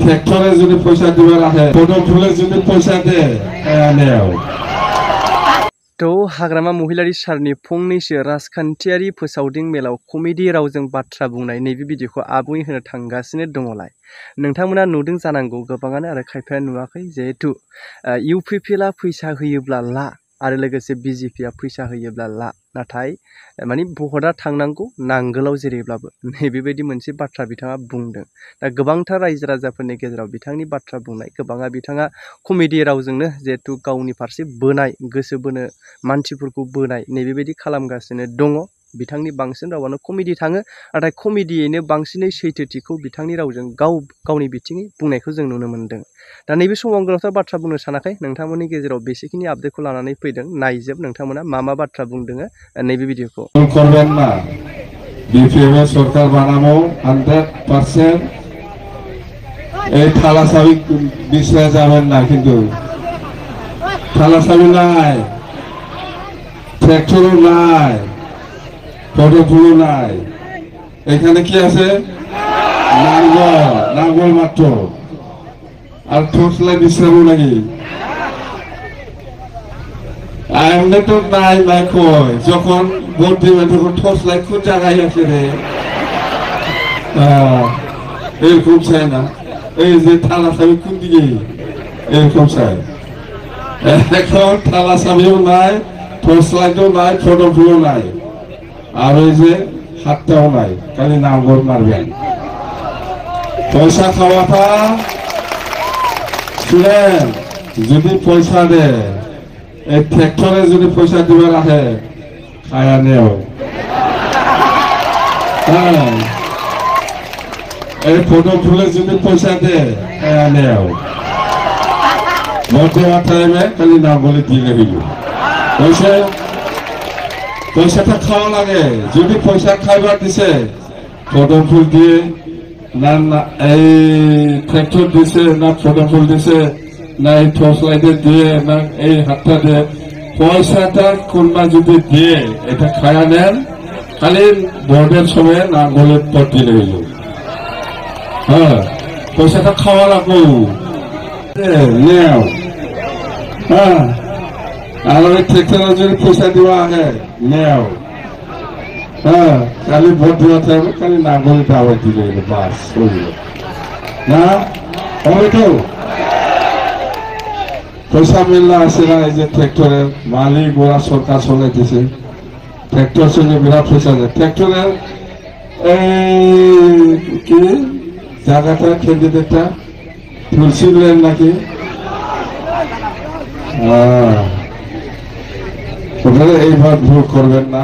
ट्रेक्टरे जुदि पैसा दिबार आहे पदफुले जुदि पैसा दे आनेयाव तो हाग्रामा महिलारि सारनि फंनैसो राजखान्थियारि फोसावदिं मेलाव कमेडि रावजों बाथ्रा बुंनाय नैबे भिडिअखौ आबुङै होनो थांगासिनो दङलाय नोंथांमोना नुदों जानांगौ गोबाङानो आरो खायफाया नुवाखै जिहेतु इउपिपिएलआ फैसा होयोब्ला ला आरो लोगोसे बिजेपिआ फैसा होयोब्ला ला नाथाय माने भटआ थांनांगौ नांगोलाव जेरैब्लाबो नैबेबायदि मोनसे बाथ्रा बिथाङा बुंदों दा गोबांथार रायजो राजाफोरनि गेजेराव बिथांनि बाथ्रा बुंनाय गोबाङा बिथाङा कमेडि रावजोंनो जिहेतु गावनि फारसे बोनाय गोसो बोनो मानसिफोरखौ बोनाय नैबेबायदि खालामगासिनो दङ बिथांनि बांसिन रावानो कमेडि थाङो नाथाय कमेडियैनो बांसिनै सैथोथिखौ बिथांनि रावजों गावनि बिथिङै बुंनायखौ जों नुनो मोनदों दा नैबे समाव आं गोलावथार बाथ्रा बुंनो सानाखै नोंथांमोननि गेजेराव बेसेखिनि आपडेटखौ लानानै फैदों नायजोब नोंथांमोना मा बाथ्रा बुंदों नैबे भिडिअखौ করবেন না বিপিএম সরকার বানাবো 100% এই থালা চাবি বিষয়ে যাবেন না কিন্তু থালা চাবি নাই ট্রাক্টরও নাই পদফুলও নাই এখানে কি আছে নাঙ্গল মাত্র আর টর্চ লাইট বিশ্রামও নাকি এমনি তো নাই কয় যখন ভোট দিবেন তখন টর্চ লাইট কোন জায়গায় আছে রে এরকম চাই না এই যে থালা চাবি কোন দিকে এরকম চাই এখন থালা চাবিও নাই টর্চ লাইটও নাই পদফুলও নাই আর ওই যে হাতটাও নাই খালি নাঙ্গল মারবেন পয়সা খাওয়াটা শুনেন যদি পয়সা দেয় এই ট্রেক্টরে যদি পয়সা দিবার আহে খায়া নেও এই পদফুলে যদি পয়সা দে খায়া নেও ভোট দেওয়ার টাইমে খালি না বলে দিলে হইল পয়সাটা খাওয়া লাগে যদি পয়সা খাইবার দিছে পদফুল দিয়ে না এই ট্রেক্টর দিছে না পদফুল দিছে না এই টর্চ লাইটে দিয়ে না এই হাতটা দিয়ে পয়সাটা কোনবা যদি দিয়ে এটা খায়া নেন খালি ভোটের সময় না বলে পর দিলে হইল হ্যাঁ পয়সাটা খাওয়া লাগবো নেও হ্যাঁ আর ওই ট্রেক্টরে যদি পয়সা দেওয়া আগে নেও হ্যাঁ খালি ভোট দেওয়া থাকবে খালি না বলে দাওয়া দিলে হইল বাস হইল না হবে তো পয়সা মিলনা আছে না এই যে ট্রেক্টরের মালিক ওরা সরকার চলাইতেছে ট্রেক্টর সঙ্গে বিরাট পয়সা যায় ট্রেক্টরের এই কি জায়গাটা ক্যান্ডিডেটটা তুলসিলেন নাকি এইবার ভুল করবেন না